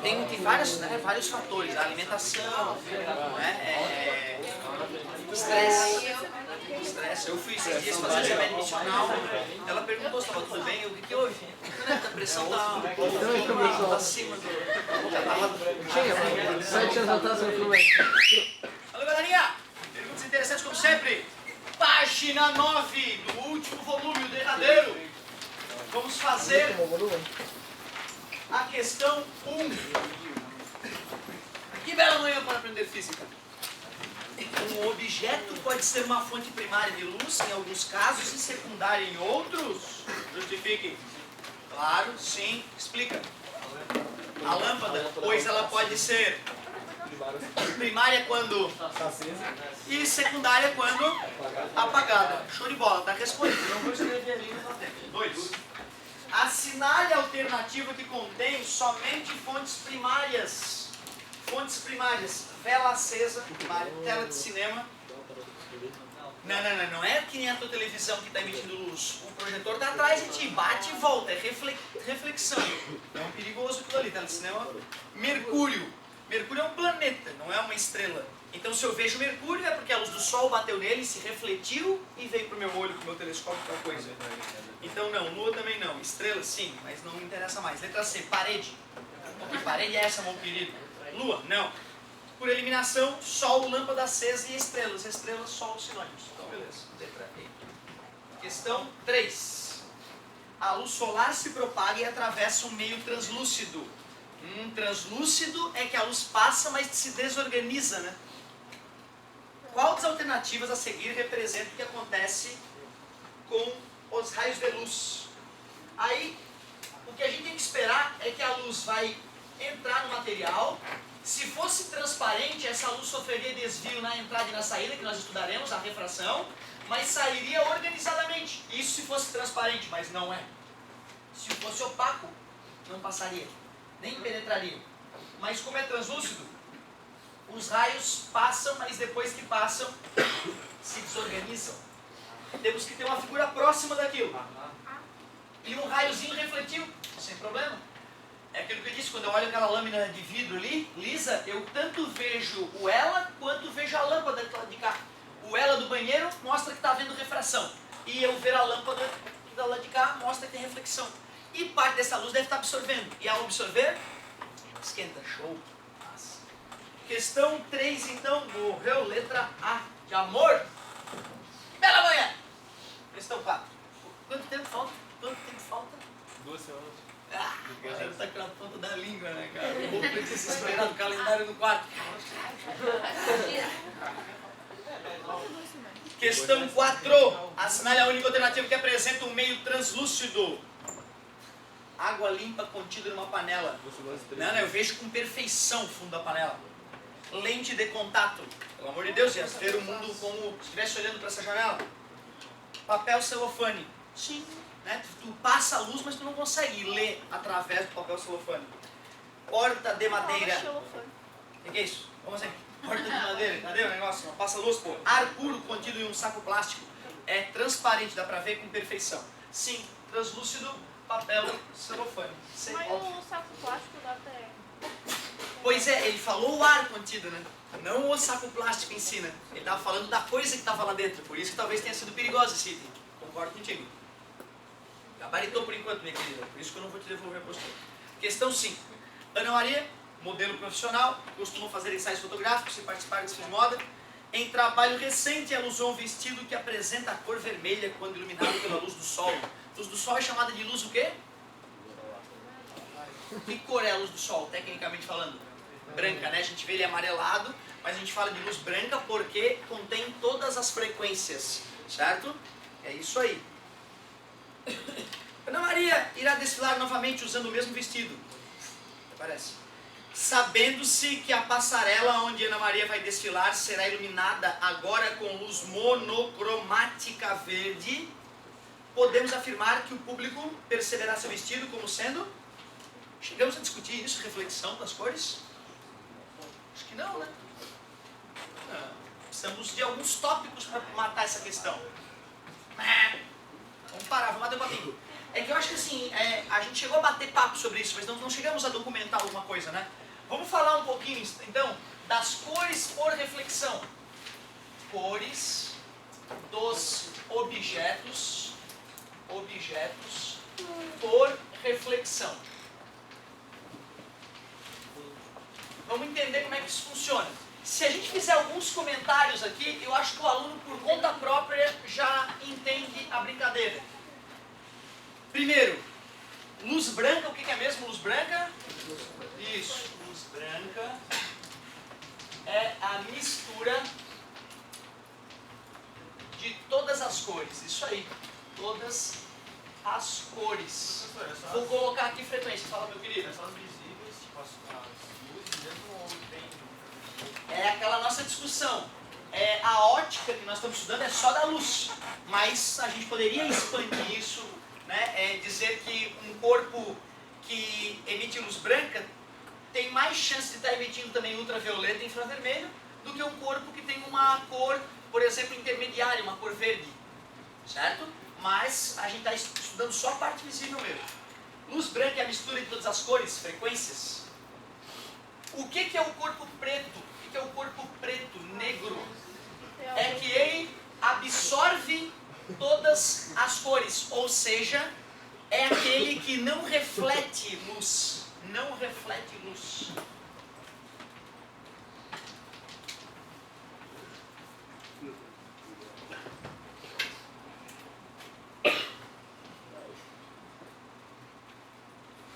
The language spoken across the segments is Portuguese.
Tem vários fatores, a alimentação, né? Estresse. Eu fui esses dias fazer exame admissional, ela perguntou se estava tudo bem, o que houve? A pressão está acima do... Tinha, 7 anos atrás eu fui. Alô, galerinha! Perguntas interessantes como sempre. Página 9 do último volume, o derradeiro. Vamos fazer a questão 1. Que bela manhã para aprender física. Um objeto pode ser uma fonte primária de luz em alguns casos e secundária em outros? Justifique. Claro, sim. Explica. A lâmpada, pois ela pode ser primária quando e secundária quando apagada. Show de bola, tá respondido. Não vou escrever ali no tempo. 2. Assinale a alternativa que contém somente fontes primárias. Fontes primárias. Vela acesa, primária. Tela de cinema. Não é que nem a tua televisão que está emitindo luz. O projetor está atrás de ti, bate e volta, é reflexão. É um perigoso aquilo ali, tela de cinema. Mercúrio. Mercúrio é um planeta, não é uma estrela. Então se eu vejo Mercúrio é porque a luz do Sol bateu nele, se refletiu e veio para o meu olho com o meu telescópio para coisa. Então não, Lua também não. Estrela sim, mas não me interessa mais. Letra C, parede. Que parede é essa, meu querido? Lua, não. Por eliminação, Sol, lâmpada acesa e estrelas. Estrelas, Sol, sinônimos. Então beleza, letra E. Questão 3. A luz solar se propaga e atravessa um meio translúcido. Translúcido é que a luz passa, mas se desorganiza, né? Qual das alternativas a seguir representa o que acontece com os raios de luz? Aí, o que a gente tem que esperar é que a luz vai entrar no material. Se fosse transparente, essa luz sofreria desvio na entrada e na saída, que nós estudaremos, a refração, mas sairia organizadamente. Isso se fosse transparente, mas não é. Se fosse opaco, não passaria, nem penetraria. Mas como é translúcido, os raios passam, mas depois que passam, se desorganizam. Temos que ter uma figura próxima daquilo. E um raiozinho refletiu, sem problema. É aquilo que eu disse, quando eu olho aquela lâmina de vidro ali, lisa, eu tanto vejo o ela, quanto vejo a lâmpada de cá. O ela do banheiro mostra que está havendo refração. E eu ver a lâmpada da lá de cá mostra que tem reflexão. E parte dessa luz deve estar absorvendo. E ao absorver, esquenta. Show. Nossa. Questão 3, então, morreu. Letra A, de amor. Bela manhã. Questão 4. Quanto tempo falta? 2 semanas. O cara tá com a ponta da língua, né, cara? O povo precisa se esperar do calendário no quarto. Questão 4. Assinale a única alternativa que apresenta um meio translúcido. Água limpa contida numa panela. Não, eu vejo com perfeição o fundo da panela. Lente de contato. Pelo amor de Deus, ia ver o mundo como se estivesse olhando para essa janela. Papel celofane. Sim. Né? Tu passa a luz, mas tu não consegue ler através do papel celofane. Porta de madeira. O que é isso? Como assim? Porta de madeira. Cadê o negócio? Não passa luz, pô. Ar puro contido em um saco plástico. É transparente, dá pra ver com perfeição. Sim, translúcido, papel celofane. Mas o saco plástico dá até... Pois é, ele falou o ar contido, né? Não o saco plástico em si, né? Ele estava falando da coisa que estava lá dentro. Por isso que talvez tenha sido perigoso esse item. Concordo contigo. Gabaritou por enquanto, minha querida. Por isso que eu não vou te devolver a postura. Questão 5. Ana Maria, modelo profissional, costuma fazer ensaios fotográficos e participar de desfile de moda. Em trabalho recente, ela usou um vestido que apresenta a cor vermelha quando iluminado pela luz do sol. Luz do sol é chamada de luz o quê? Que cor é a luz do sol, tecnicamente falando? Branca, né? A gente vê ele amarelado, mas a gente fala de luz branca porque contém todas as frequências, certo? É isso aí. Ana Maria irá desfilar novamente usando o mesmo vestido. Parece. Sabendo-se que a passarela onde Ana Maria vai desfilar será iluminada agora com luz monocromática verde, podemos afirmar que o público perceberá seu vestido como sendo... Chegamos a discutir isso, reflexão das cores? Acho que não, né? Não. Precisamos de alguns tópicos para matar essa questão. Vamos parar, vamos bater um papinho. É que eu acho que assim, a gente chegou a bater papo sobre isso, mas não chegamos a documentar alguma coisa, né? Vamos falar um pouquinho, então, das cores por reflexão. Cores dos objetos por reflexão. Vamos entender como é que isso funciona. Se a gente fizer alguns comentários aqui, eu acho que o aluno, por conta própria, já entende a brincadeira. Primeiro, luz branca, o que é mesmo luz branca? Isso, luz branca é a mistura de todas as cores. Isso aí, todas as cores. Vou colocar aqui frequência, fala meu querido. São visíveis, tipo as luzes mesmo ou tem... É aquela nossa discussão. A ótica que nós estamos estudando é só da luz, mas a gente poderia expandir isso, né? Dizer que um corpo que emite luz branca tem mais chance de estar emitindo também ultravioleta e infravermelho do que um corpo que tem uma cor, por exemplo, intermediária, uma cor verde, certo? Mas a gente está estudando só a parte visível mesmo. Luz branca é a mistura de todas as cores, frequências. O que é o corpo preto? O que é o corpo preto, negro? É que ele absorve todas as cores, ou seja, é aquele que não reflete luz. Não reflete luz.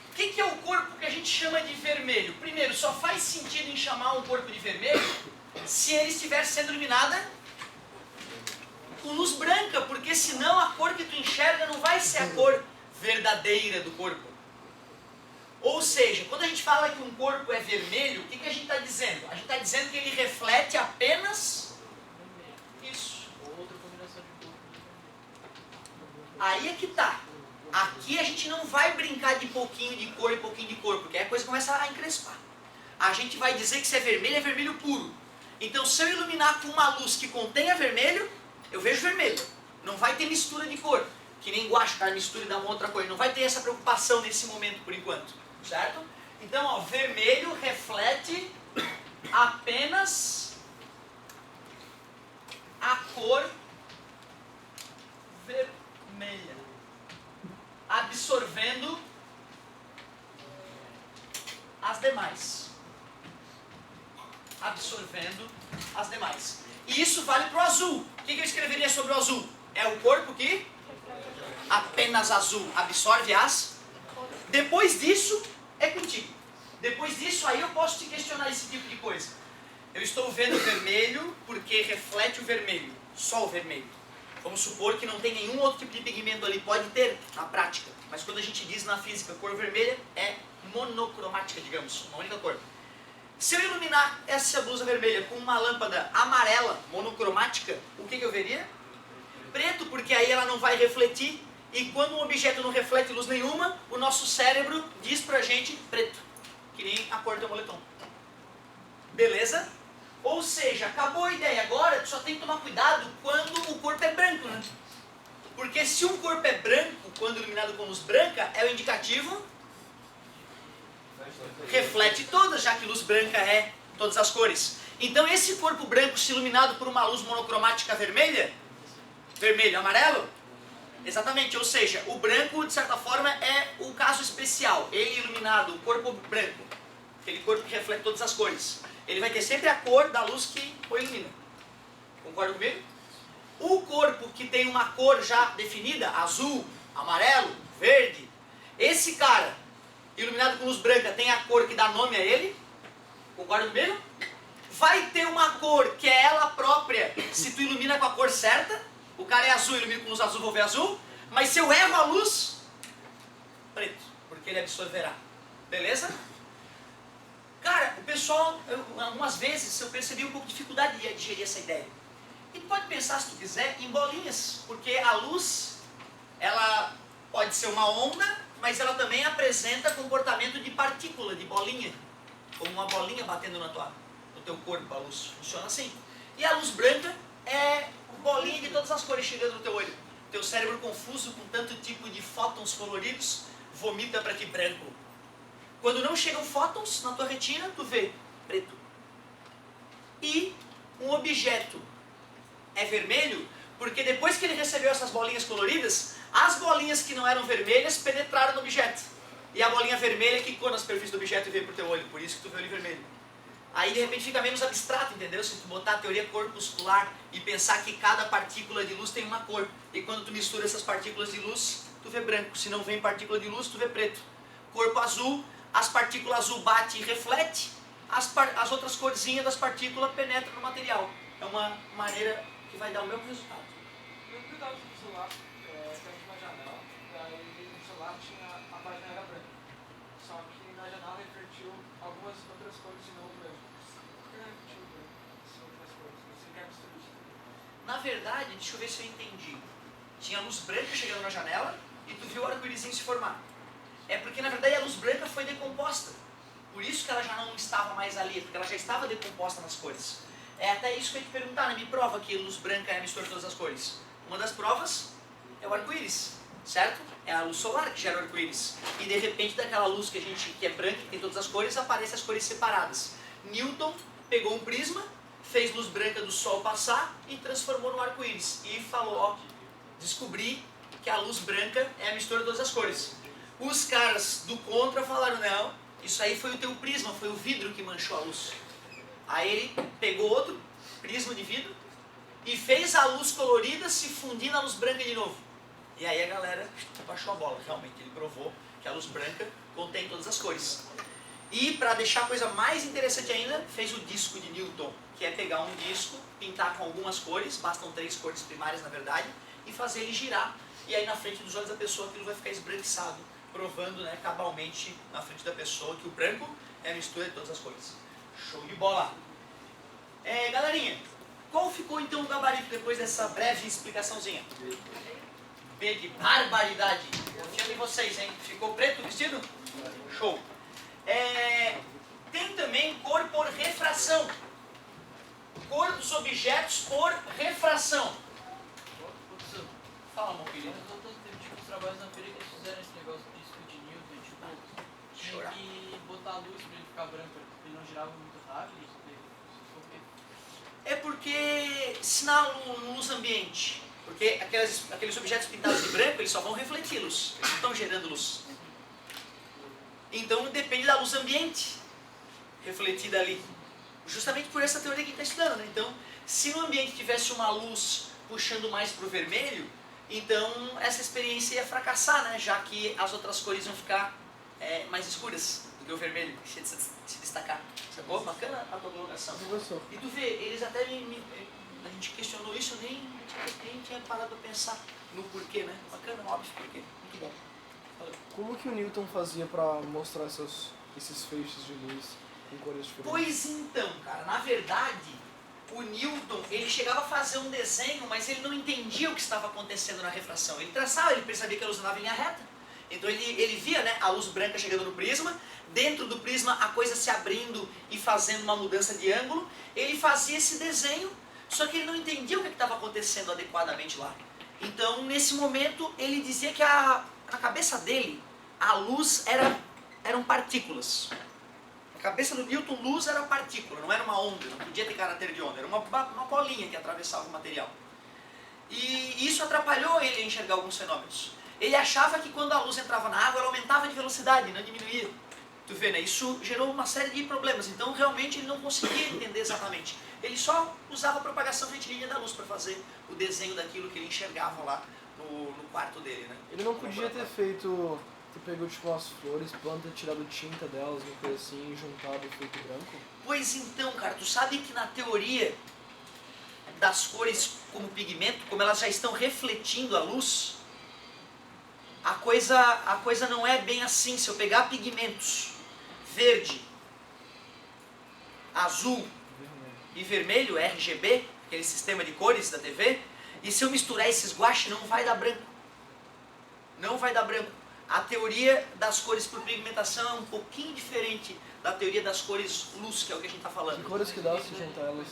O que é o corpo que a gente chama de vermelho? Primeiro, só faz sentido em chamar um corpo de vermelho se ele estiver sendo iluminada com luz branca, porque senão a cor que tu enxerga não vai ser a cor verdadeira do corpo. Ou seja, quando a gente fala que um corpo é vermelho, o que a gente está dizendo? A gente está dizendo que ele reflete apenas isso. Outra combinação de cor. Aí é que tá. Aqui a gente não vai brincar de pouquinho de cor e pouquinho de cor, porque aí a coisa começa a encrespar. A gente vai dizer que se é vermelho puro. Então se eu iluminar com uma luz que contenha vermelho, eu vejo vermelho. Não vai ter mistura de cor. Que nem guache, cara, mistura e dá uma outra cor. Não vai ter essa preocupação nesse momento, por enquanto. Certo? Então, ó, vermelho reflete apenas a cor vermelha, absorvendo as demais. Absorvendo as demais. E isso vale para o azul. O que eu escreveria sobre o azul? É o corpo que apenas azul absorve as. Depois disso, é contigo. Depois disso, aí eu posso te questionar esse tipo de coisa. Eu estou vendo vermelho porque reflete o vermelho. Só o vermelho. Vamos supor que não tem nenhum outro tipo de pigmento ali. Pode ter na prática. Mas quando a gente diz na física cor vermelha, é monocromática, digamos. Uma única cor. Se eu iluminar essa blusa vermelha com uma lâmpada amarela, monocromática, o que eu veria? Preto, porque aí ela não vai refletir. E quando um objeto não reflete luz nenhuma, o nosso cérebro diz pra gente preto. Que nem a cor do moletom. Beleza? Ou seja, acabou a ideia. Agora, tu só tem que tomar cuidado quando o corpo é branco, né? Porque se um corpo é branco, quando iluminado com luz branca, é o indicativo... reflete todas, já que luz branca é todas as cores. Então esse corpo branco, se iluminado por uma luz monocromática vermelha, vermelho, amarelo, exatamente, ou seja, o branco, de certa forma, é o caso especial. Ele iluminado, o corpo branco, aquele corpo que reflete todas as cores, ele vai ter sempre a cor da luz que o ilumina. Concorda comigo? O corpo que tem uma cor já definida, azul, amarelo, verde, esse cara, iluminado com luz branca, tem a cor que dá nome a ele. Concorda comigo? Vai ter uma cor que é ela própria, se tu ilumina com a cor certa. O cara é azul, ilumina com luz azul, vou ver azul. Mas se eu erro a luz, preto, porque ele absorverá. Beleza? Cara, o pessoal, algumas vezes eu percebi um pouco de dificuldade de digerir essa ideia. E tu pode pensar, se tu quiser, em bolinhas, porque a luz, ela pode ser uma onda, mas ela também apresenta comportamento de partícula, de bolinha. Como uma bolinha batendo no teu corpo, a luz funciona assim. E a luz branca é bolinha de todas as cores chegando no teu olho. teu cérebro confuso com tanto tipo de fótons coloridos, vomita para ti branco. Quando não chegam fótons na tua retina, tu vê preto. E um objeto é vermelho porque depois que ele recebeu essas bolinhas coloridas, as bolinhas que não eram vermelhas penetraram no objeto. E a bolinha vermelha quicou na superfície do objeto e veio pro teu olho, por isso que tu vê ele vermelho. Aí de repente fica menos abstrato, entendeu? Se tu botar a teoria corpuscular e pensar que cada partícula de luz tem uma cor. E quando tu mistura essas partículas de luz, tu vê branco. Se não vem partícula de luz, tu vê preto. Corpo azul, as partículas azul bate e reflete, as outras corzinhas das partículas penetram no material. É uma maneira que vai dar o mesmo resultado. Eu cuidava do celular, perto de uma janela, daí no celular a página era branca. Só que na janela refletiu algumas outras cores e não o branco. Por que não refletiu o branco? São outras cores. Você quer misturar isso? Na verdade, deixa eu ver se eu entendi. Tinha luz branca chegando na janela e tu viu o arco-írisinho se formar. É porque na verdade a luz branca foi decomposta. Por isso que ela já não estava mais ali, porque ela já estava decomposta nas cores. É até isso que eu ia te perguntar, né? Me prova que luz branca é a mistura de todas as cores. Uma das provas é o arco-íris, certo? É a luz solar que gera o arco-íris. E de repente daquela luz que é branca, que tem todas as cores, aparecem as cores separadas. Newton pegou um prisma, fez luz branca do sol passar e transformou no arco-íris. E falou, ó, descobri que a luz branca é a mistura de todas as cores. Os caras do contra falaram, não, isso aí foi o teu prisma, foi o vidro que manchou a luz. Aí ele pegou outro prisma de vidro e fez a luz colorida se fundir na luz branca de novo. E aí a galera baixou a bola, realmente, ele provou que a luz branca contém todas as cores. E para deixar a coisa mais interessante ainda, fez o disco de Newton, que é pegar um disco, pintar com algumas cores, bastam 3 cores primárias na verdade, e fazer ele girar. E aí na frente dos olhos da pessoa aquilo vai ficar esbranquiçado, provando, né, cabalmente na frente da pessoa que o branco é a mistura de todas as cores. Show de bola! Galerinha, qual ficou então o gabarito depois dessa breve explicaçõezinha? B de barbaridade! Confiando em vocês, hein? Ficou preto o vestido? Show! Tem também cor por refração. Cor dos objetos por refração. Fala, meu querido. Os trabalhos na feira que eles fizeram esse negócio de disco de Newton, tipo, tinha que botar a luz pra ele ficar branco, porque ele não girava muito rápido. É porque sinal luz ambiente. Porque aqueles objetos pintados de branco, eles só vão refletir luz. Eles não estão gerando luz. Então depende da luz ambiente refletida ali. Justamente por essa teoria que a gente está estudando, né? Então, se no ambiente tivesse uma luz puxando mais para o vermelho, então essa experiência ia fracassar, né? Já que as outras cores iam ficar mais escuras do que o vermelho, se destacar. Sacou? Bacana a tua colocação. E tu vê, eles até a gente questionou isso, nem tinha parado para pensar no porquê, né? Bacana, óbvio porquê. Muito bom. Valeu. Como que o Newton fazia para mostrar esses feixes de luz em cores diferentes? Pois então, cara, na verdade, o Newton, ele chegava a fazer um desenho, mas ele não entendia o que estava acontecendo na refração. Ele traçava, ele percebia que a luz andava em linha reta. Então ele via, né, a luz branca chegando no prisma, dentro do prisma a coisa se abrindo e fazendo uma mudança de ângulo. Ele fazia esse desenho, só que ele não entendia o que estava acontecendo adequadamente lá. Então, nesse momento, ele dizia que na cabeça dele, a luz eram partículas. Na cabeça do Newton, luz era partícula, não era uma onda, não podia ter caráter de onda, era uma bolinha que atravessava o material. E isso atrapalhou ele a enxergar alguns fenômenos. Ele achava que quando a luz entrava na água, ela aumentava de velocidade, não diminuía. Tu vê, né? Isso gerou uma série de problemas, então realmente ele não conseguia entender exatamente. Ele só usava a propagação retilínea da luz para fazer o desenho daquilo que ele enxergava lá no quarto dele, né? Ele não podia ter pegou tipo umas flores, planta, tirado tinta delas, uma coisa assim, e juntado e feito branco? Pois então, cara, tu sabe que na teoria das cores como pigmento, como elas já estão refletindo a luz, a coisa não é bem assim. Se eu pegar pigmentos verde, azul e vermelho, RGB, aquele sistema de cores da TV, e se eu misturar esses guache, não vai dar branco. Não vai dar branco. A teoria das cores por pigmentação é um pouquinho diferente da teoria das cores luz, que é o que a gente está falando. Que cores que dá se juntar elas?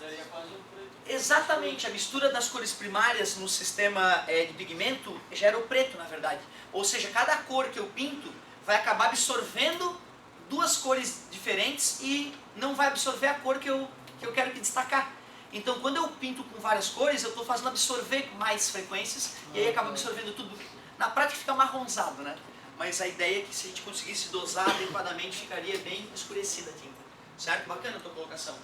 Daria quase um preto. Exatamente, a mistura das cores primárias no sistema de pigmento gera o preto, na verdade. Ou seja, cada cor que eu pinto vai acabar absorvendo duas cores diferentes e não vai absorver a cor que eu quero que destacar. Então, quando eu pinto com várias cores, eu estou fazendo absorver mais frequências e aí acaba absorvendo tudo. Na prática fica marronzado, né? Mas a ideia é que se a gente conseguisse dosar adequadamente, ficaria bem escurecida a tinta. Certo? Bacana a tua colocação.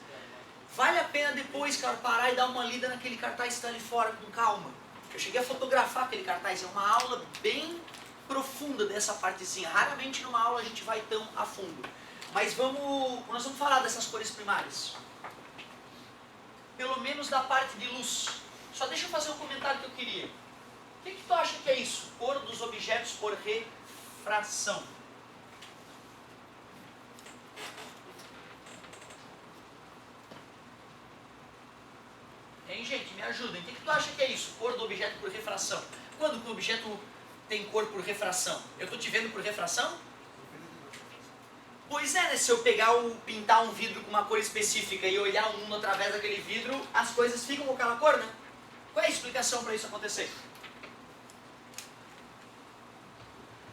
Vale a pena depois, cara, parar e dar uma lida naquele cartaz que está ali fora, com calma. Eu cheguei a fotografar aquele cartaz, é uma aula bem profunda dessa partezinha. Raramente numa aula a gente vai tão a fundo. Mas nós vamos falar dessas cores primárias. Pelo menos da parte de luz. Só deixa eu fazer um comentário que eu queria. O que tu acha que é isso? Cor dos objetos por refração. Hein, gente? Me ajudem. O que tu acha que é isso? Cor do objeto por refração. Quando que o objeto tem cor por refração? Eu estou te vendo por refração? Pois é, né? Se eu pintar um vidro com uma cor específica e olhar o mundo através daquele vidro, as coisas ficam com aquela cor, né? Qual é a explicação para isso acontecer?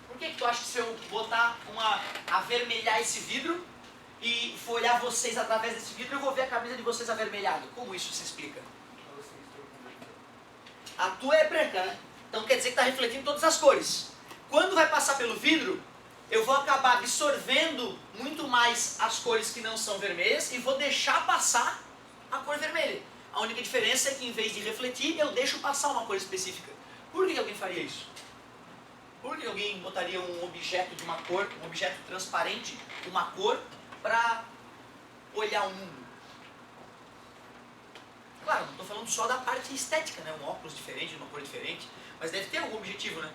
Por que tu acha que se eu botar avermelhar esse vidro e for olhar vocês através desse vidro, eu vou ver a camisa de vocês avermelhada? Como isso se explica? A tua é branca, né? Então quer dizer que está refletindo todas as cores. Quando vai passar pelo vidro, eu vou acabar absorvendo muito mais as cores que não são vermelhas e vou deixar passar a cor vermelha. A única diferença é que em vez de refletir, eu deixo passar uma cor específica. Por que alguém faria isso? Por que alguém botaria um objeto de uma cor, um objeto transparente, uma cor, para olhar o mundo? Claro, não estou falando só da parte estética, né? Um óculos diferente, uma cor diferente, mas deve ter algum objetivo, né?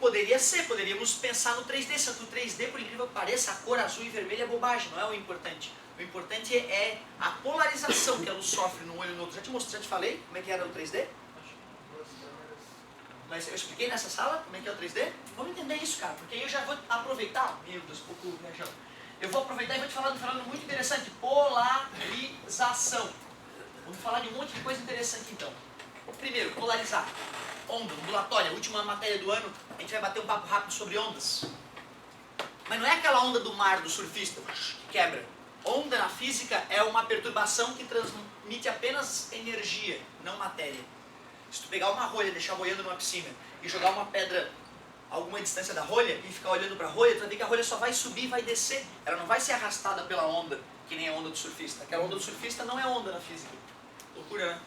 Poderia ser, poderíamos pensar no 3D, só que o 3D, por incrível que pareça, a cor azul e vermelha é bobagem, não é o importante. O importante é a polarização que a luz sofre num olho e no outro. Já te falei como é que era o 3D? Mas eu expliquei nessa sala como é que é o 3D? Vamos entender isso, cara, porque aí eu já vou aproveitar, meu Deus, pouco viajando. Eu vou aproveitar e vou te falar de um fenômeno muito interessante, polarização. Vamos falar de um monte de coisa interessante então. Primeiro, polarizar. Onda, ondulatória, última matéria do ano, a gente vai bater um papo rápido sobre ondas. Mas não é aquela onda do mar, do surfista, que quebra. Onda na física é uma perturbação que transmite apenas energia, não matéria. Se tu pegar uma rolha, deixar boiando numa piscina e jogar uma pedra a alguma distância da rolha e ficar olhando para a rolha, tu vai ver que a rolha só vai subir e vai descer. Ela não vai ser arrastada pela onda, que nem a onda do surfista. Aquela onda do surfista não é onda na física. Loucura, né?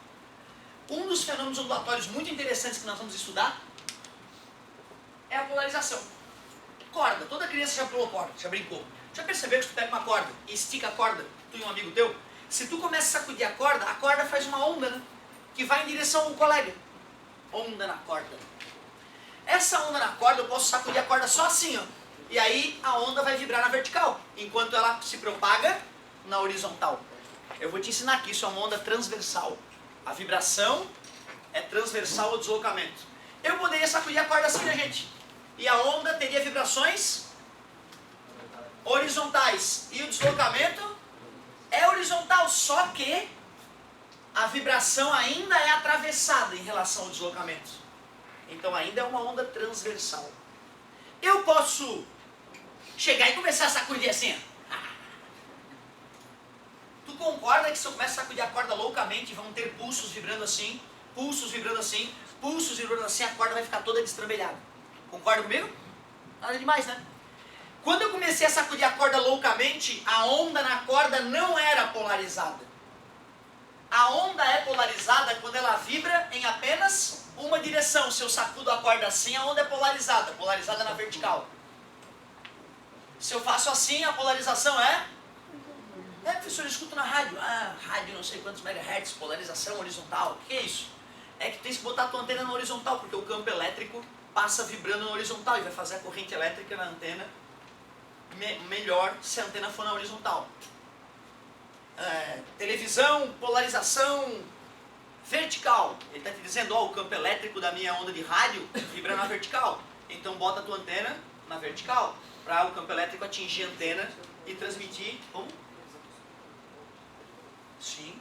Um dos fenômenos ondulatórios muito interessantes que nós vamos estudar é a polarização. Corda. Toda criança já pulou corda, já brincou. Já percebeu que se tu pega uma corda e estica a corda, tu e um amigo teu, se tu começa a sacudir a corda faz uma onda, né? Que vai em direção ao colega. Onda na corda. Essa onda na corda, eu posso sacudir a corda só assim, ó. E aí a onda vai vibrar na vertical, enquanto ela se propaga na horizontal. Eu vou te ensinar que isso é uma onda transversal. A vibração é transversal ao deslocamento. Eu poderia sacudir a corda assim, né, gente? E a onda teria vibrações horizontais. E o deslocamento é horizontal, só que a vibração ainda é atravessada em relação ao deslocamento. Então ainda é uma onda transversal. Eu posso chegar e começar a sacudir assim, ó. Tu concorda que se eu começar a sacudir a corda loucamente, vão ter pulsos vibrando assim, pulsos vibrando assim, pulsos vibrando assim, a corda vai ficar toda destrambelhada. Concorda comigo? Nada demais, né? Quando eu comecei a sacudir a corda loucamente, a onda na corda não era polarizada. A onda é polarizada quando ela vibra em apenas uma direção. Se eu sacudo a corda assim, a onda é polarizada, polarizada na vertical. Se eu faço assim, a polarização é... professor, eu escuto na rádio. Rádio não sei quantos megahertz, polarização horizontal. O que é isso? É que tu tem que botar a tua antena na horizontal, porque o campo elétrico passa vibrando na horizontal e vai fazer a corrente elétrica na antena melhor se a antena for na horizontal. Televisão, polarização vertical. Ele está te dizendo, ó, o campo elétrico da minha onda de rádio vibra na vertical. Então bota a tua antena na vertical, para o campo elétrico atingir a antena e transmitir como? Sim,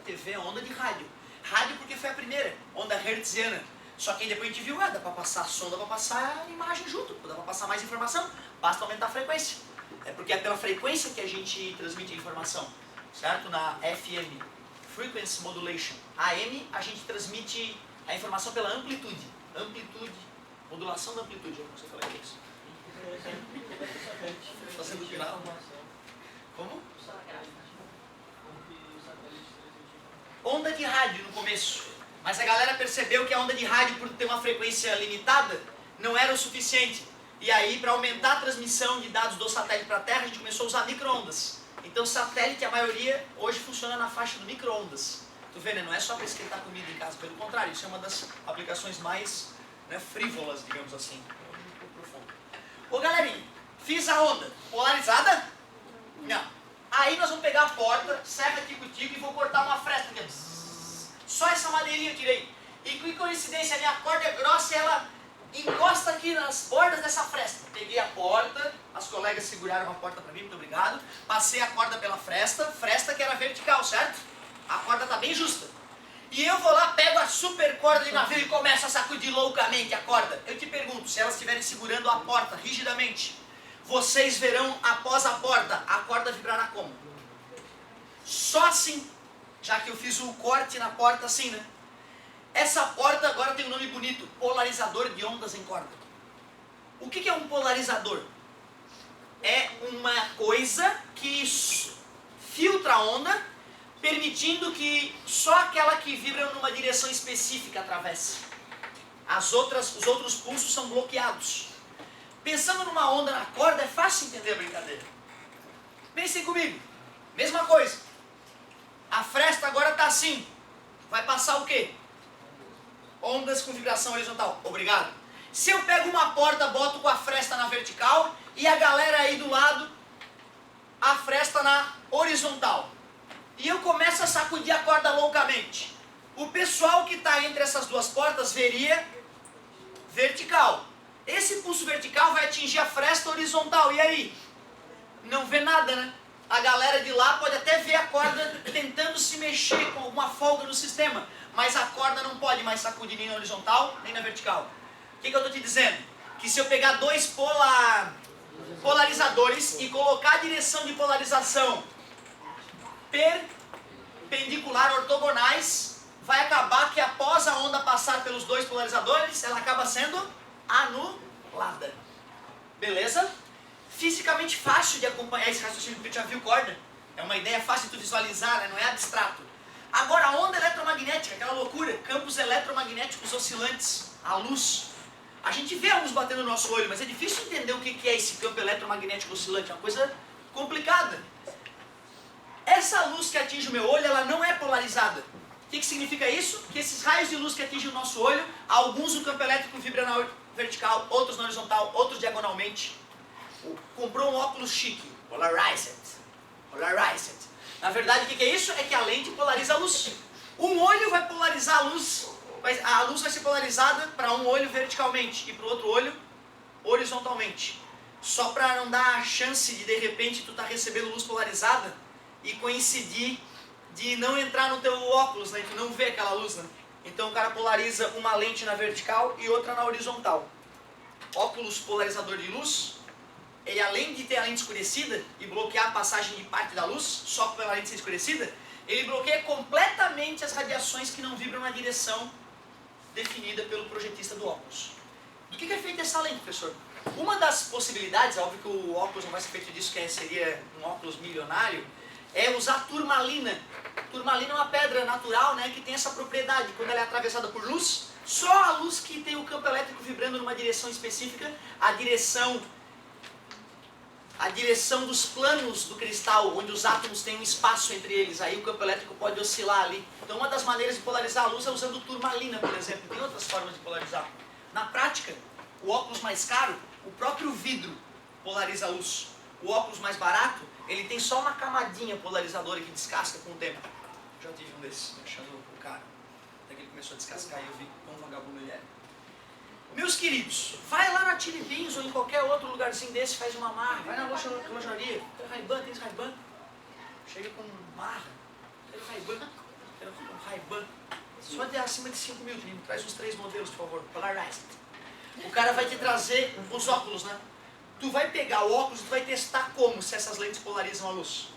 TV é onda de rádio. Rádio porque foi a primeira, onda hertziana. Só que aí depois a gente viu, dá pra passar som, dá pra passar imagem junto, dá pra passar mais informação, basta aumentar a frequência. É porque é pela frequência que a gente transmite a informação, certo? Na FM, Frequency Modulation. AM, a gente transmite a informação pela amplitude. Amplitude, modulação da amplitude, eu não sei falar isso. Está sendo final? Como? Onda de rádio no começo. Mas a galera percebeu que a onda de rádio, por ter uma frequência limitada, não era o suficiente. E aí, para aumentar a transmissão de dados do satélite para a Terra, a gente começou a usar micro-ondas. Então, satélite, a maioria, hoje funciona na faixa do micro-ondas. Tu vê, né? Não é só para esquentar comida em casa, pelo contrário, isso é uma das aplicações mais frívolas, digamos assim. Muito profundo. Ô, galerinha, fiz a onda polarizada? Não. Aí nós vamos pegar a porta, serra tico-tico e vou cortar uma fresta aqui. Só essa madeirinha eu tirei. E que coincidência, a minha corda é grossa e ela encosta aqui nas bordas dessa fresta. Peguei a porta, as colegas seguraram a porta para mim, muito obrigado. Passei a corda pela fresta que era vertical, certo? A corda tá bem justa. E eu vou lá, pego a super corda de navio e começo a sacudir loucamente a corda. Eu te pergunto, se elas estiverem segurando a porta rigidamente, vocês verão após a porta, a corda vibrará como? Só assim. Já que eu fiz o corte na porta assim, né? Essa porta agora tem um nome bonito, polarizador de ondas em corda. O que é um polarizador? É uma coisa que filtra a onda, permitindo que só aquela que vibra numa direção específica atravesse. Os outros pulsos são bloqueados. Pensando numa onda na corda, é fácil entender a brincadeira. Pensem comigo, mesma coisa. A fresta agora está assim. Vai passar o quê? Ondas com vibração horizontal. Obrigado. Se eu pego uma porta, boto com a fresta na vertical e a galera aí do lado, a fresta na horizontal. E eu começo a sacudir a corda loucamente. O pessoal que está entre essas duas portas veria vertical. Esse pulso vertical vai atingir a fresta horizontal. E aí? Não vê nada, né? A galera de lá pode até ver a corda tentando se mexer com alguma folga no sistema, mas a corda não pode mais sacudir nem na horizontal, nem na vertical. O que eu estou te dizendo? Que se eu pegar dois polarizadores e colocar a direção de polarização perpendicular, ortogonais, vai acabar que após a onda passar pelos dois polarizadores, ela acaba sendo anulada. Beleza? Fisicamente fácil de acompanhar esse raciocínio, porque tu já viu corda. É uma ideia fácil de tu visualizar, né? Não é abstrato. Agora, a onda eletromagnética, aquela loucura, campos eletromagnéticos oscilantes, a luz. A gente vê a luz batendo no nosso olho, mas é difícil entender o que é esse campo eletromagnético oscilante. É uma coisa complicada. Essa luz que atinge o meu olho, ela não é polarizada. O que significa isso? Que esses raios de luz que atingem o nosso olho, alguns o campo elétrico vibra na vertical, outros na horizontal, outros diagonalmente. Comprou um óculos chique, polarized. Na verdade, o que é isso? É que a lente polariza a luz. Um olho vai polarizar a luz vai ser polarizada para um olho verticalmente e para o outro olho horizontalmente. Só para não dar a chance de repente tu tá recebendo luz polarizada e coincidir de não entrar no teu óculos, né? Tu não vê aquela luz, né? Então o cara polariza uma lente na vertical e outra na horizontal. Óculos polarizador de luz. Ele, além de ter a lente escurecida e bloquear a passagem de parte da luz, só pela lente ser escurecida, ele bloqueia completamente as radiações que não vibram na direção definida pelo projetista do óculos. Do que é feita essa lente, professor? Uma das possibilidades, é óbvio que o óculos não vai ser feito disso, que seria um óculos milionário, é usar turmalina. Turmalina é uma pedra natural, né, que tem essa propriedade. Quando ela é atravessada por luz, só a luz que tem o campo elétrico vibrando numa direção específica, a direção dos planos do cristal, onde os átomos têm um espaço entre eles, aí o campo elétrico pode oscilar ali. Então uma das maneiras de polarizar a luz é usando turmalina, por exemplo. Tem outras formas de polarizar. Na prática, o óculos mais caro, o próprio vidro polariza a luz. O óculos mais barato, ele tem só uma camadinha polarizadora que descasca com o tempo. Já tive um desses, me achando o cara. Até que ele começou a descascar e eu vi quão vagabundo ele era. Meus queridos, vai lá na Chili Beans ou em qualquer outro lugarzinho desse, faz uma marra. Vai na lojaria, tem Ray-Ban, Chega com marra. Quero Ray-Ban. Quero um Ray-Ban. Só de acima de 5 mil, me traz uns 3 modelos, por favor. Polarized. O cara vai te trazer os óculos, né? Tu vai pegar o óculos e tu vai testar como se essas lentes polarizam a luz.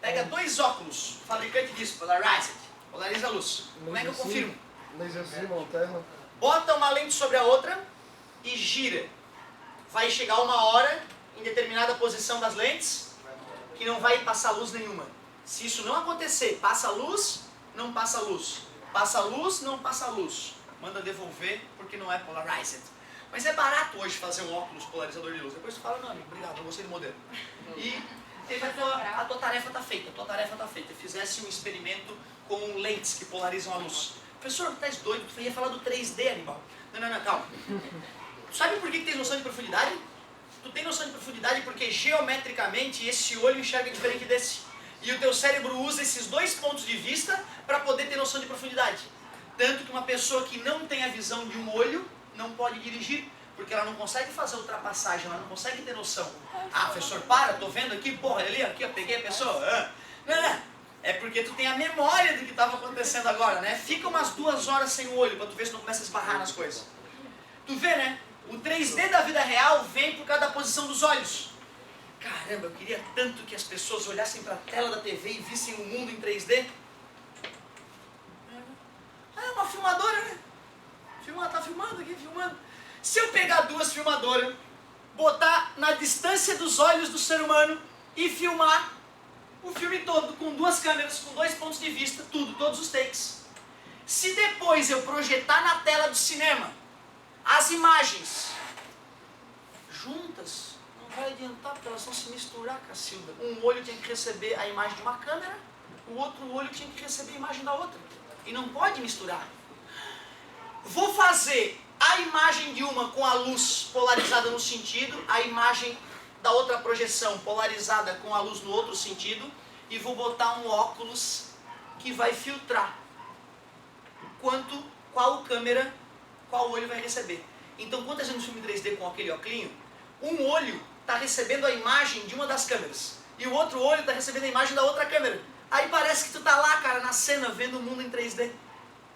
Pega 2 óculos, o fabricante diz, Polarized, polariza a luz. Como é que eu confirmo? Laserzinho, lanterna. Bota uma lente sobre a outra e gira. Vai chegar uma hora, em determinada posição das lentes, que não vai passar luz nenhuma. Se isso não acontecer, passa luz, não passa luz. Passa luz, não passa luz. Manda devolver porque não é polarized. Mas é barato hoje fazer um óculos polarizador de luz. Depois tu fala, não amigo, obrigado, não gostei do modelo. E a tua tarefa está feita, a tua tarefa está feita. Fizesse um experimento com lentes que polarizam a luz. Professor, tu estás doido? Tu ia falar do 3D, animal. Não, calma. Tu sabe por que tu tem noção de profundidade? Tu tem noção de profundidade porque geometricamente esse olho enxerga diferente desse. E o teu cérebro usa esses 2 pontos de vista para poder ter noção de profundidade. Tanto que uma pessoa que não tem a visão de um olho não pode dirigir, porque ela não consegue fazer ultrapassagem, ela não consegue ter noção. Ah, professor, para, tô vendo aqui, porra, ali, aqui, eu peguei a pessoa. Não. É porque tu tem a memória do que estava acontecendo agora, né? Fica umas 2 horas sem o olho para tu ver se não começa a esbarrar nas coisas. Tu vê, né? O 3D da vida real vem por causa da posição dos olhos. Caramba, eu queria tanto que as pessoas olhassem para a tela da TV e vissem o mundo em 3D. É uma filmadora, né? Tá filmando aqui, filmando. Se eu pegar 2 filmadoras, botar na distância dos olhos do ser humano e filmar o filme todo, com 2 câmeras, com 2 pontos de vista, tudo, todos os takes. Se depois eu projetar na tela do cinema as imagens juntas, não vai adiantar porque elas vão se misturar, Cacilda. Um olho tinha que receber a imagem de uma câmera, o outro olho tinha que receber a imagem da outra. E não pode misturar. Vou fazer a imagem de uma com a luz polarizada no sentido, a imagem da outra projeção polarizada com a luz no outro sentido, e vou botar um óculos que vai filtrar qual câmera, qual olho vai receber. Então, quando a gente no filme 3D com aquele óculos, um olho está recebendo a imagem de uma das câmeras, e o outro olho está recebendo a imagem da outra câmera. Aí parece que tu tá lá, cara, na cena, vendo o mundo em 3D.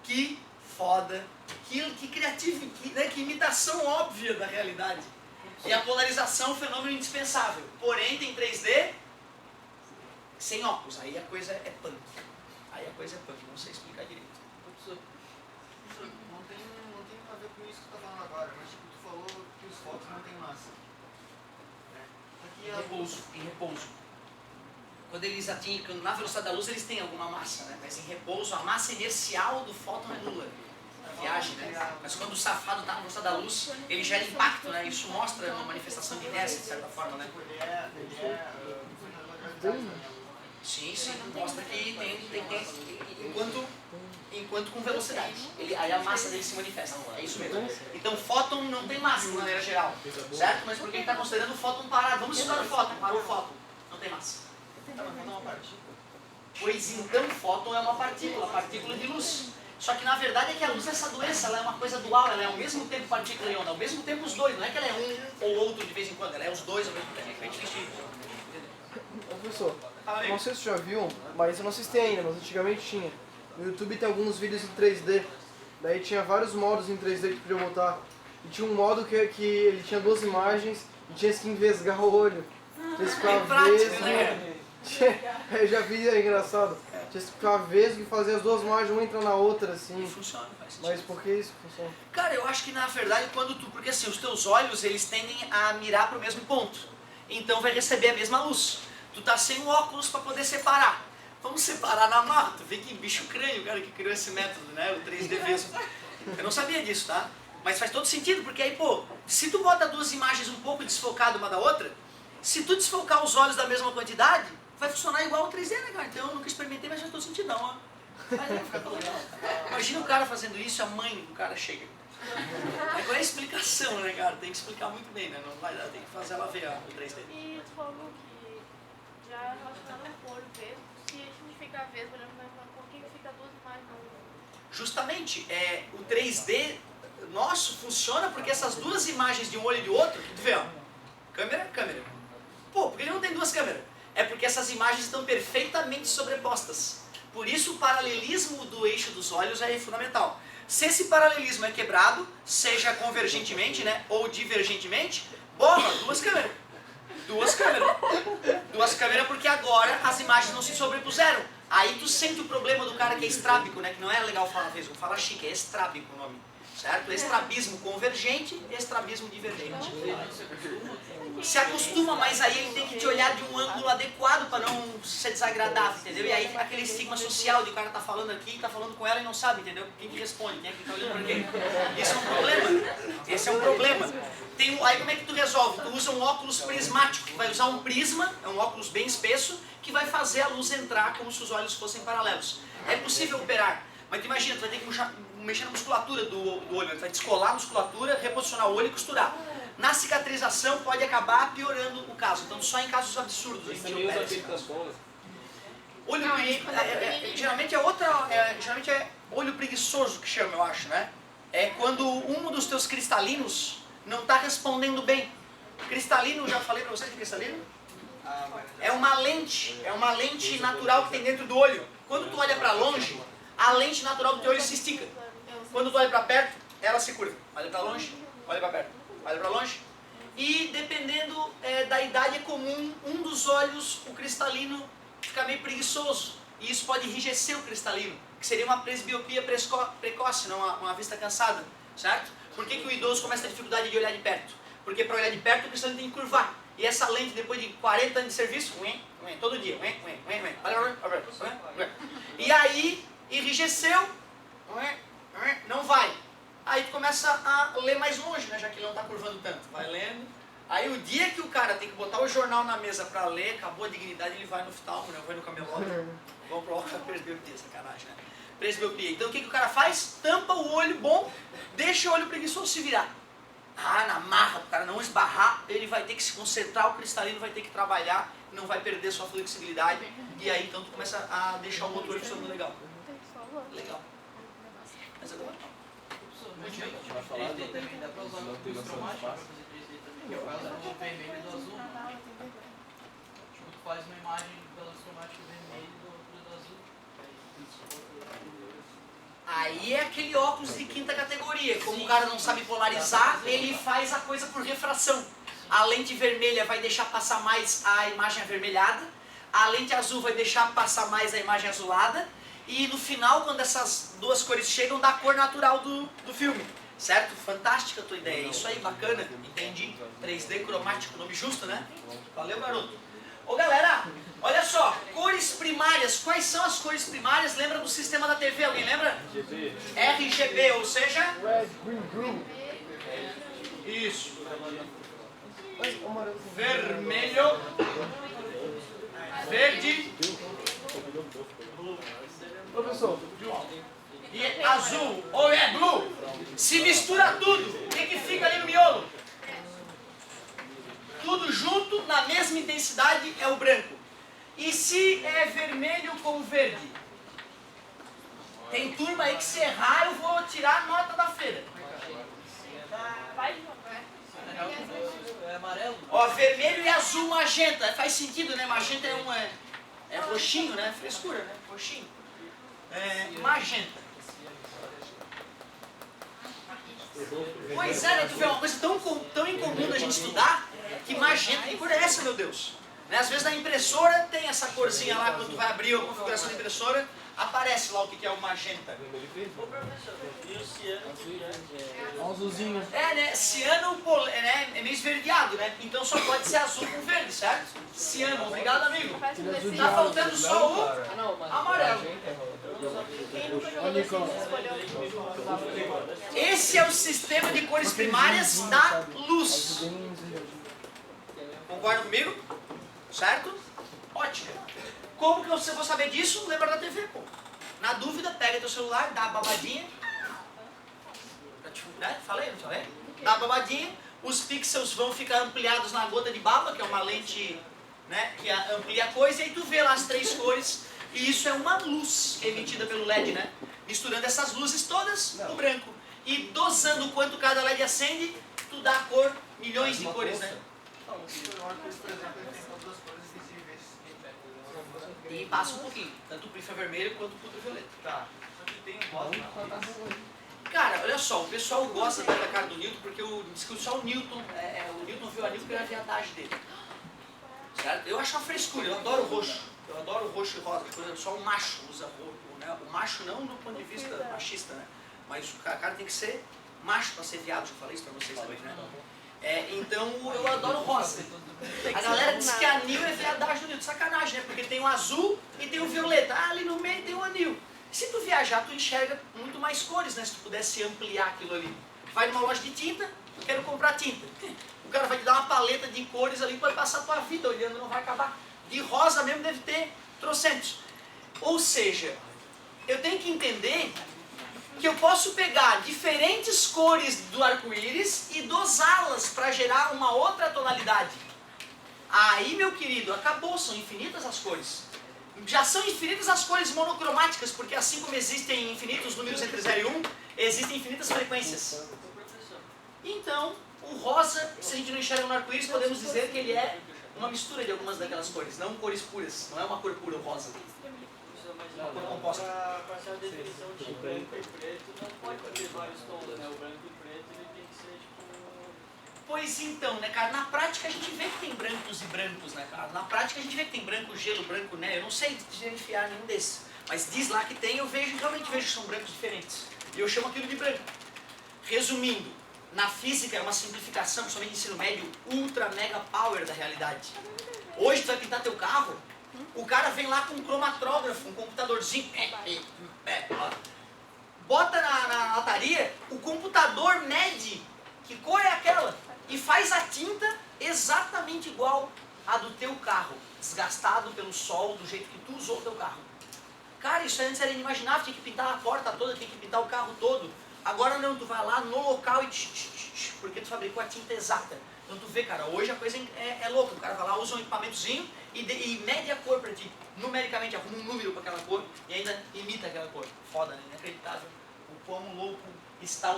Que foda, que criativo, que imitação óbvia da realidade. E a polarização é um fenômeno indispensável. Porém, tem 3D sem óculos. Aí a coisa é punk. Não sei explicar direito. Não tem a ver com isso que tu tá falando agora, mas tipo, tu falou que os fótons não tem massa. Em repouso. Quando eles atingem, na velocidade da luz eles têm alguma massa, né? Mas em repouso a massa inercial do fóton é nula. Viagem, né? Mas quando o safado está na velocidade da luz, ele gera impacto, né? Isso mostra uma manifestação de inércia, de certa forma, né? Sim, mostra que tem enquanto com velocidade. Aí a massa dele se manifesta, é isso mesmo. Então fóton não tem massa de maneira geral, certo? Mas porque ele está considerando o fóton parado. Vamos estudar o fóton, parou o fóton, não tem massa. Pois então, fóton é uma partícula de luz. Só que na verdade é que a luz é essa doença, ela é uma coisa dual, ela é ao mesmo tempo partícula e onda, ao mesmo tempo os dois, não é que ela é um ou outro de vez em quando, ela é os dois ao mesmo tempo, é difícil. Professor, não sei se você já viu, mas eu não sei se tem ainda, mas antigamente tinha. No YouTube tem alguns vídeos em 3D, daí tinha vários modos em 3D que podia botar. E tinha um modo que ele tinha 2 imagens e tinha que envesgar o olho. Tinha que ficar vesgo. Né? Eu já vi, é engraçado. Tinha que ficar vesgo e fazer as 2 imagens, uma entra na outra, assim. Funciona, faz sentido. Mas por que isso funciona? Cara, eu acho que na verdade porque assim, os teus olhos eles tendem a mirar para o mesmo ponto. Então vai receber a mesma luz. Tu tá sem o óculos para poder separar. Vamos separar na mão. Tu vê que bicho crânio, o cara que criou esse método, né? O 3D vesgo. Eu não sabia disso, tá? Mas faz todo sentido, porque aí, pô, se tu bota 2 imagens um pouco desfocadas uma da outra, se tu desfocar os olhos da mesma quantidade, vai funcionar igual o 3D, né, cara? Então eu nunca experimentei, mas já estou sentindo, não, ó. Mas aí fica tudo legal. Imagina o cara fazendo isso, a mãe do cara chega. Aí qual é a explicação, né, cara? Tem que explicar muito bem, né? Não vai dar, tem que fazer ela ver o 3D. E tu falou que já relacionado com o olho vesgo, se a gente ficar vesgo olhando para por que fica 2 imagens no olho? Justamente, o 3D nosso funciona porque essas 2 imagens de um olho e de outro, tu vê, ó, câmera. Pô, por que ele não tem 2 câmeras? É porque essas imagens estão perfeitamente sobrepostas. Por isso o paralelismo do eixo dos olhos é fundamental. Se esse paralelismo é quebrado, seja convergentemente, né, ou divergentemente, borra duas câmeras. Duas câmeras porque agora as imagens não se sobrepuseram. Aí tu sente o problema do cara que é estrábico, né? Que não é legal falar mesmo, fala chique, é estrábico o nome. Certo? Estrabismo convergente, estrabismo divergente. Se acostuma, mas aí ele tem que te olhar de um ângulo adequado para não ser desagradável, entendeu? E aí aquele estigma social de o cara tá falando aqui, tá falando com ela e não sabe, entendeu? Quem que responde? Quem é que tá olhando pra quem? Esse é um problema. Esse é um problema. Aí como é que tu resolve? Tu usa um óculos prismático, tu vai usar um prisma, é um óculos bem espesso, que vai fazer a luz entrar como se os olhos fossem paralelos. É possível operar, mas tu imagina, tu vai ter que mexer na musculatura do olho, tu vai descolar a musculatura, reposicionar o olho e costurar. Na cicatrização pode acabar piorando o caso, então só em casos absurdos a gente opera esse caso. Olho geralmente é olho preguiçoso que chama, eu acho, né? É quando um dos teus cristalinos não está respondendo bem. Cristalino, já falei para vocês de cristalino? É uma lente natural que tem dentro do olho. Quando tu olha para longe, a lente natural do teu olho se estica. Quando tu olha para perto, ela se curva. Olha para longe, olha para perto, olha para longe. E dependendo da idade é comum, um dos olhos, o cristalino, ficar meio preguiçoso. E isso pode enrijecer o cristalino, que seria uma presbiopia precoce, não uma vista cansada, certo? Por que o idoso começa a ter dificuldade de olhar de perto? Porque para olhar de perto o cristalino tem que curvar. E essa lente, depois de 40 anos de serviço, todo dia, e aí enrijeceu, não vai. Aí tu começa a ler mais longe, né, já que ele não está curvando tanto. Vai lendo. Aí o dia que o cara tem que botar o jornal na mesa para ler, acabou a dignidade, ele vai no oftalmo, né, vai no camelódromo. Vamos pro óculos, presbiopia, sacanagem, né? Presbiopia. Então o que o cara faz? Tampa o olho bom, deixa o olho preguiçoso se virar. Na marra, para o cara não esbarrar, ele vai ter que se concentrar, o cristalino vai ter que trabalhar, não vai perder sua flexibilidade, e aí então tu começa a deixar o outro olho funcionando legal. Legal. Mas agora Mas 3D também dá para usar luz cromática para fazer 3D também, que é o caso do vermelho e do azul. Tipo, tu faz uma imagem da luz cromática vermelha e do outro do azul. Aí é aquele óculos de quinta categoria. Como o cara não sabe polarizar, ele faz a coisa por refração. A lente vermelha vai deixar passar mais a imagem avermelhada, a lente azul vai deixar passar mais a imagem azulada, e no final, quando essas duas cores chegam, dá a cor natural do filme. Certo? Fantástica a tua ideia. Isso aí, bacana. Entendi. 3D cromático, nome justo, né? Valeu, garoto. Ô galera, olha só, cores primárias. Quais são as cores primárias? Lembra do sistema da TV? Alguém lembra? RGB, ou seja? Red, green, blue. Isso. Vermelho, verde, Professor, e azul, ou é blue. Se mistura tudo, o que fica ali no miolo? Tudo junto, na mesma intensidade, é o branco. E se é vermelho com verde? Tem turma aí que se errar, eu vou tirar a nota da feira. É amarelo. Ó, vermelho e azul, magenta. Faz sentido, né? Magenta é roxinho, né? Frescura, né? Roxinho. Magenta. Pois é, né? Tu vê uma coisa tão incomum da gente estudar, que magenta, que cor é essa, meu Deus? Né? Às vezes na impressora tem essa corzinha lá, quando tu vai abrir a configuração da impressora, aparece lá o que é o magenta. Ô professor, e o ciano que é? um azulzinho. Né? Ciano né? É meio esverdeado, né? Então só pode ser azul com verde, certo? Ciano, obrigado, amigo. Tá faltando só o amarelo. Esse é o sistema de cores primárias da luz. Concorda comigo? Certo? Ótimo. Como que eu vou saber disso? Lembra da TV, pô. Na dúvida, pega teu celular, dá a babadinha. Falei, não falei? Dá a babadinha, os pixels vão ficar ampliados na gota de baba, que é uma lente, né, que amplia a coisa, e aí tu vê lá as três cores, e isso é uma luz emitida pelo LED, né? Misturando essas luzes todas no branco. E dosando quanto cada LED acende, tu dá a cor, milhões de cores, né? falando. O arco-íris, por exemplo, ele tem todas as cores visíveis. E passa um pouquinho, tanto pro infravermelho quanto pro ultravioleta. Tá. Só que tem um rosa na Cara, olha só, o pessoal gosta da cara do Newton porque diz que só o Newton viu a Newton pela viadagem dele. Certo? Eu acho uma frescura, eu adoro roxo. Eu adoro roxo e rosa, por exemplo, só o macho usa roxo, né? O macho não do ponto de vista machista, né? Mas o cara tem que ser macho para ser viado, já falei isso para vocês também, né? Então eu adoro rosa. A galera diz que anil é viadagem do Newton, sacanagem, né? Porque tem o azul e tem o violeta. Ah, ali no meio tem o anil. Se tu viajar, tu enxerga muito mais cores, né? Se tu pudesse ampliar aquilo ali. Vai numa loja de tinta, quero comprar tinta. O cara vai te dar uma paleta de cores ali, pode passar a tua vida olhando, não vai acabar. De rosa mesmo deve ter trocentos. Ou seja, eu tenho que entender que eu posso pegar diferentes cores do arco-íris e dosá-las para gerar uma outra tonalidade. Aí, meu querido, acabou, são infinitas as cores. Já são infinitas as cores monocromáticas, porque assim como existem infinitos números entre 0 e 1, existem infinitas frequências. Então, o rosa, se a gente não enxerga no arco-íris, podemos dizer que ele é uma mistura de algumas daquelas cores, não cores puras, não é uma cor pura o rosa. É uma cor composta. Para essa definição de branco e preto, não pode ter vários tons, né? O branco e preto ele tem que ser tipo... Pois então, né, cara, na prática a gente vê que tem brancos e brancos, né, cara? Na prática a gente vê que tem branco gelo, branco né? Eu não sei diferenciar nenhum desses, mas diz lá que tem, eu realmente vejo que são brancos diferentes. E eu chamo aquilo de branco. Resumindo, na física é uma simplificação, principalmente no ensino médio, ultra mega power da realidade. Hoje tu vai pintar teu carro, o cara vem lá com um cromatrógrafo, um computadorzinho, bota na lataria, o computador mede que cor é aquela e faz a tinta exatamente igual a do teu carro, desgastado pelo sol, do jeito que tu usou o teu carro. Cara, isso antes era inimaginável, tinha que pintar a porta toda, tinha que pintar o carro todo. Agora não, tu vai lá no local e porque tu fabricou a tinta exata. Então tu vê, cara, hoje a coisa é louca. O cara vai lá, usa um equipamentozinho e mede a cor pra ti. Numericamente, arruma um número pra aquela cor e ainda imita aquela cor. Foda, né? Inacreditável. O quão louco está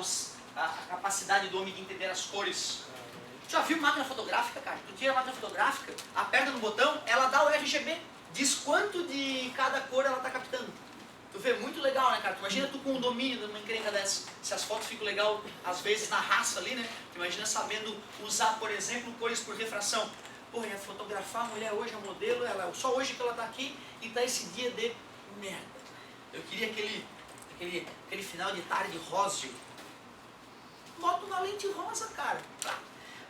a capacidade do homem de entender as cores. Tu já viu máquina fotográfica, cara? Tu tira a máquina fotográfica, aperta no botão, ela dá o RGB. Diz quanto de cada cor ela tá captando. Tu vê, muito legal, né, cara? Tu imagina tu com o domínio de uma encrenca dessa. Se as fotos ficam legal, às vezes, na raça ali, né? Tu imagina sabendo usar, por exemplo, cores por refração. Porra, ia fotografar a mulher hoje, a modelo, só hoje que ela tá aqui e tá esse dia de merda. Eu queria aquele final de tarde róseo. Bota uma lente rosa, cara.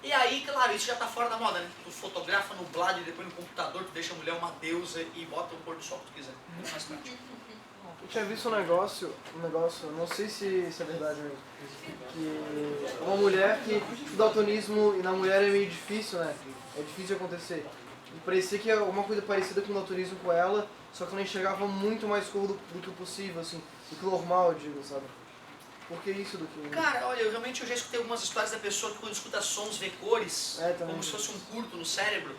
E aí, claro, isso já tá fora da moda, né? Tu fotografa nublado e depois no computador tu deixa a mulher uma deusa e bota o pôr do sol que tu quiser. Muito mais prático. Eu tinha visto um negócio, não sei se é verdade mesmo, que uma mulher que o daltonismo e na mulher é meio difícil, né? É difícil de acontecer. E parecia que é uma coisa parecida com o daltonismo com ela, só que ela enxergava muito mais cor do que o possível, assim, do que o normal, eu digo, sabe? Por que isso do que... Cara, olha, eu já escutei algumas histórias da pessoa que quando escuta sons vê cores, como se fosse um curto no cérebro.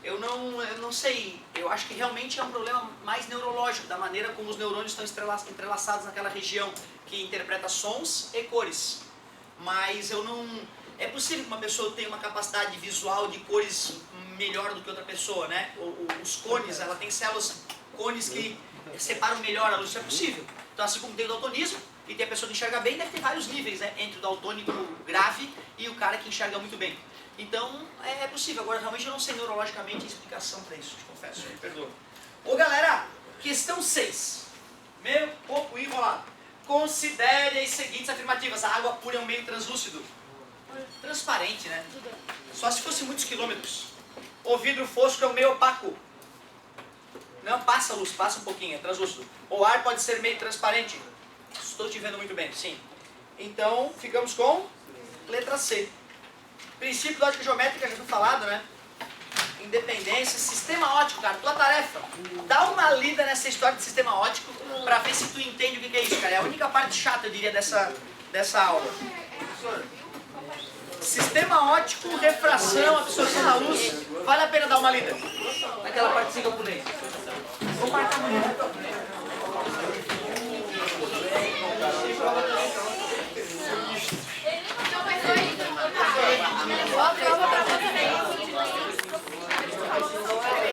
Eu não sei, eu acho que realmente é um problema mais neurológico, da maneira como os neurônios estão entrelaçados naquela região que interpreta sons e cores. Mas eu não... É possível que uma pessoa tenha uma capacidade visual de cores melhor do que outra pessoa, né? Os cones, ela tem células cones que separam melhor a luz, isso é possível. Então assim como tem o daltonismo, e tem a pessoa que enxerga bem, deve ter vários níveis, né? Entre o daltônico grave e o cara que enxerga muito bem. Então, é possível. Agora, realmente, eu não sei neurologicamente a explicação para isso, te confesso, me perdoa. Ô, galera, questão 6. Meio pouco enrolado. Considere as seguintes afirmativas. A água pura é um meio translúcido. Transparente, né? Só se fosse muitos quilômetros. O vidro fosco é um meio opaco. Não passa luz, passa um pouquinho, é translúcido. O ar pode ser meio transparente. Estou te vendo muito bem, sim. Então, ficamos com letra C. Princípio da lógica geométrica, já foi falado, né? Independência, sistema ótico, cara. Tua tarefa, dá uma lida nessa história de sistema ótico pra ver se tu entende o que é isso, cara. É a única parte chata, eu diria, dessa aula. Sistema ótico, refração, absorção da luz. Vale a pena dar uma lida naquela partezinha que eu pulei. Vou marcar amanhã.